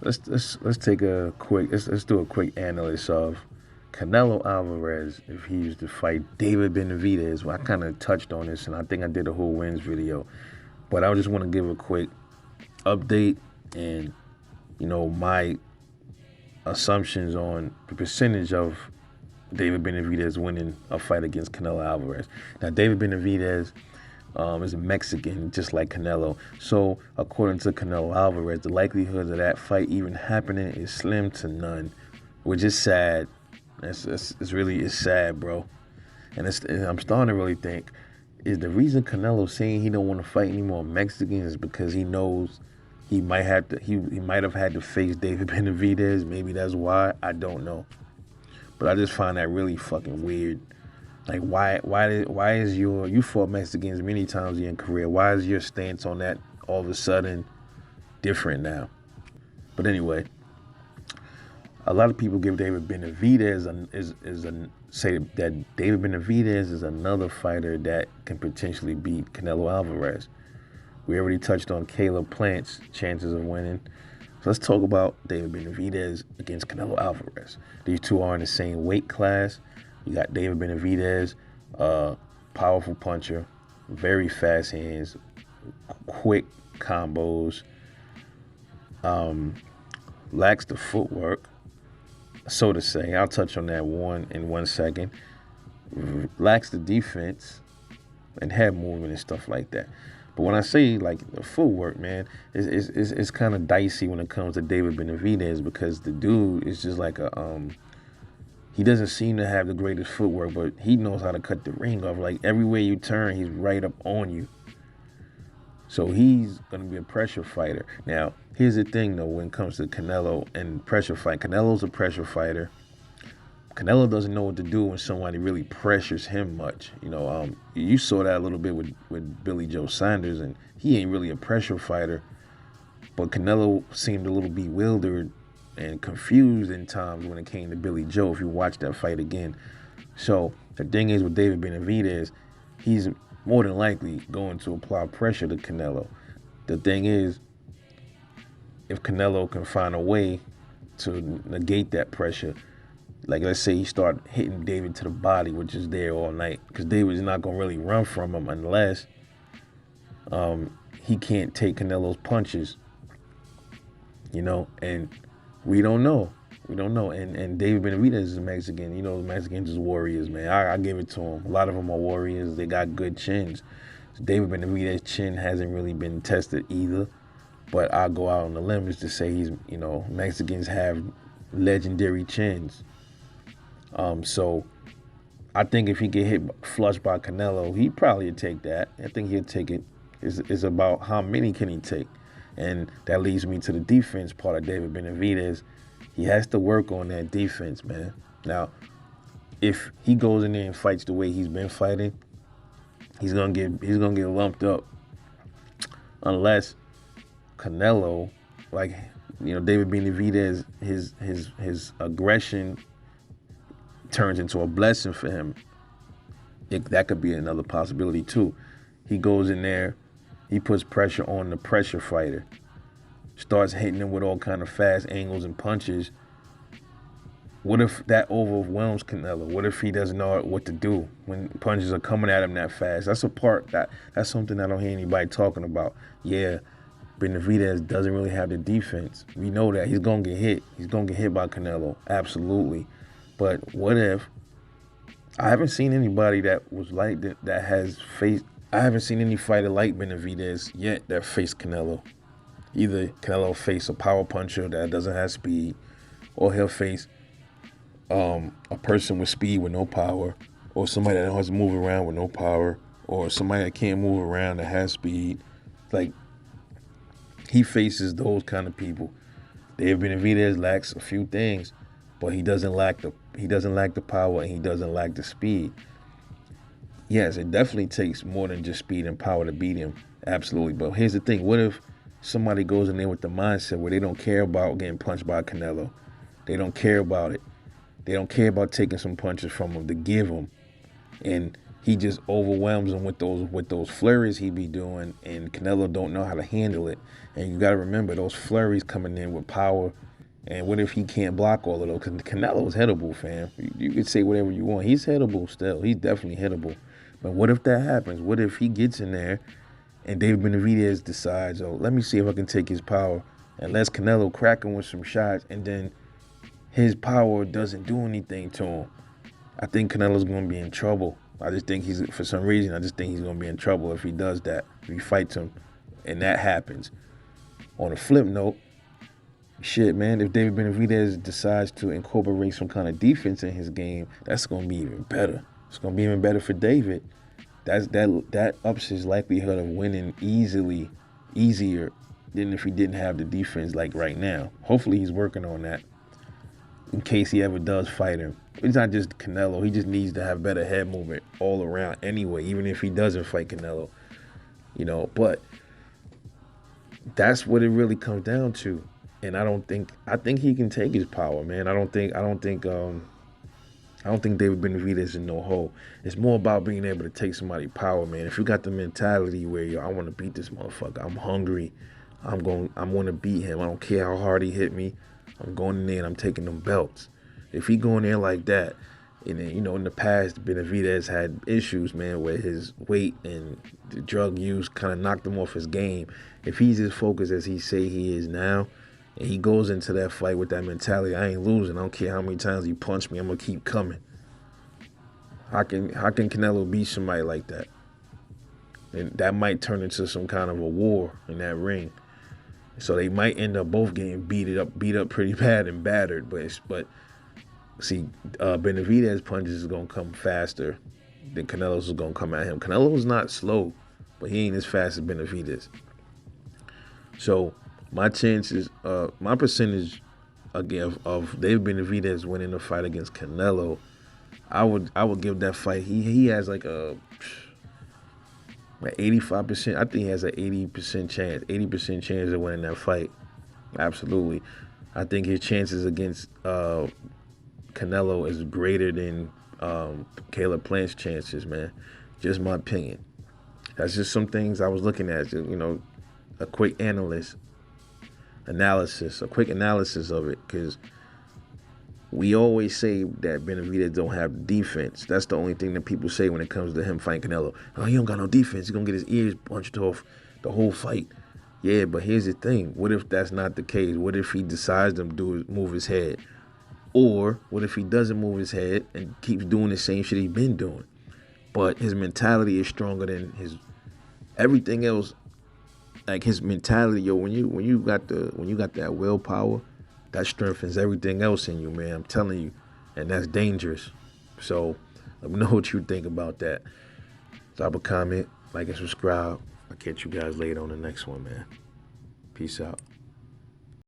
Let's take a quick let's do a quick analysis of Canelo Alvarez if he used to fight David Benavidez. Well, I kind of touched on this, and I think I did a whole wins video, but I just want to give a quick update and my assumptions on the percentage of David Benavidez winning a fight against Canelo Alvarez. Now, David Benavidez is a Mexican, just like Canelo. So, according to Canelo Alvarez, the likelihood of that fight even happening is slim to none, which is sad. It's sad, bro. And I'm starting to really think, is the reason Canelo saying he don't want to fight any more Mexicans is because he knows he might have had to face David Benavidez. Maybe that's why. I don't know. But I just find that really fucking weird. Like, why is you fought Mexicans many times in your career? Why is your stance on that all of a sudden different now? But anyway, a lot of people give David Benavidez say that David Benavidez is another fighter that can potentially beat Canelo Alvarez. We already touched on Caleb Plant's chances of winning. So let's talk about David Benavidez against Canelo Alvarez. These two are in the same weight class. You got David Benavidez, powerful puncher, very fast hands, quick combos, lacks the footwork, so to say. I'll touch on that in 1 second. Lacks the defense and head movement and stuff like that. But when I say like the footwork, man, it's kind of dicey when it comes to David Benavidez because the dude is just like he doesn't seem to have the greatest footwork, but he knows how to cut the ring off. Like everywhere you turn, he's right up on you. So he's gonna be a pressure fighter. Now, here's the thing though, when it comes to Canelo and pressure fight, Canelo's a pressure fighter. Canelo doesn't know what to do when somebody really pressures him much. You saw that a little bit with Billy Joe Saunders, and he ain't really a pressure fighter. But Canelo seemed a little bewildered and confused in times when it came to Billy Joe, if you watch that fight again. So the thing is with David Benavidez, he's more than likely going to apply pressure to Canelo. The thing is, if Canelo can find a way to negate that pressure, like let's say he start hitting David to the body, which is there all night, because David's not going to really run from him unless he can't take Canelo's punches, and we don't know. And David Benavidez is a Mexican. The Mexicans is warriors, man. I give it to them. A lot of them are warriors. They got good chins. So David Benavidez's chin hasn't really been tested either, but I'll go out on the limb to say Mexicans have legendary chins. So I think if he get hit flush by Canelo, he probably would take that. I think he'll take it. It's about how many can he take. And that leads me to the defense part of David Benavidez. He has to work on that defense, man. Now, if he goes in there and fights the way he's been fighting, he's gonna get lumped up. Unless Canelo, David Benavidez, his aggression turns into a blessing for him. That could be another possibility too. He goes in there, he puts pressure on the pressure fighter, starts hitting him with all kind of fast angles and punches. What if that overwhelms Canelo? What if he doesn't know what to do when punches are coming at him that fast? That's something I don't hear anybody talking about. Yeah, Benavidez doesn't really have the defense. We know that he's gonna get hit. He's gonna get hit by Canelo, absolutely. But what if I haven't seen anybody that was like that has faced. I haven't seen any fighter like Benavidez yet that faced Canelo. Either Canelo face a power puncher that doesn't have speed, or he'll face a person with speed with no power, or somebody that has to move around with no power, or somebody that can't move around that has speed. Like, he faces those kind of people. David Benavidez lacks a few things, but he doesn't lack the power and he doesn't lack the speed. Yes, it definitely takes more than just speed and power to beat him. Absolutely. But here's the thing. What if somebody goes in there with the mindset where they don't care about getting punched by Canelo? They don't care about it. They don't care about taking some punches from him to give him. And he just overwhelms him with those flurries he be doing, and Canelo don't know how to handle it. And you got to remember those flurries coming in with power. And what if he can't block all of those? Because Canelo's hittable, fam. You could say whatever you want. He's hittable still. He's definitely hittable. But what if that happens? What if he gets in there and David Benavidez decides, oh, let me see if I can take his power, and lets Canelo crack him with some shots, and then his power doesn't do anything to him? I think Canelo's going to be in trouble. I just think for some reason, I just think he's going to be in trouble if he does that, if he fights him, and that happens. On a flip note, shit, man, if David Benavidez decides to incorporate some kind of defense in his game, that's going to be even better. It's going to be even better for David. That ups his likelihood of winning easier than if he didn't have the defense like right now. Hopefully he's working on that in case he ever does fight him. It's not just Canelo. He just needs to have better head movement all around anyway, even if he doesn't fight Canelo. But that's what it really comes down to. And I think he can take his power, man. I don't think David Benavidez is in no hole. It's more about being able to take somebody's power, man. If you got the mentality where I want to beat this motherfucker, I'm hungry, I'm going to beat him. I don't care how hard he hit me. I'm going in there and I'm taking them belts. If he going there like that, and then, in the past, Benavidez had issues, man, where his weight and the drug use kind of knocked him off his game. If he's as focused as he say he is now, and he goes into that fight with that mentality, I ain't losing. I don't care how many times he punch me. I'm going to keep coming. How can Canelo beat somebody like that? And that might turn into some kind of a war in that ring. So they might end up both getting beat up pretty bad and battered. But see, Benavidez punches is going to come faster than Canelo's is going to come at him. Canelo's not slow, but he ain't as fast as Benavidez. So my chances, my percentage again of David Benavidez winning the fight against Canelo, I would give that fight. He has like a 85%. I think he has an 80% chance of winning that fight. Absolutely. I think his chances against Canelo is greater than Caleb Plant's chances, man. Just my opinion. That's just some things I was looking at. A quick analysis of it, because we always say that Benavidez don't have defense. That's the only thing that people say when it comes to him fighting Canelo. Oh, he don't got no defense. He's going to get his ears punched off the whole fight. Yeah, but here's the thing. What if that's not the case? What if he decides to move his head? Or what if he doesn't move his head and keeps doing the same shit he's been doing? But his mentality is stronger than his everything else. Like his mentality, when you got that willpower, that strengthens everything else in you, man. I'm telling you, and that's dangerous. So let me know what you think about that. Drop a comment, like and subscribe. I'll catch you guys later on the next one, man. Peace out.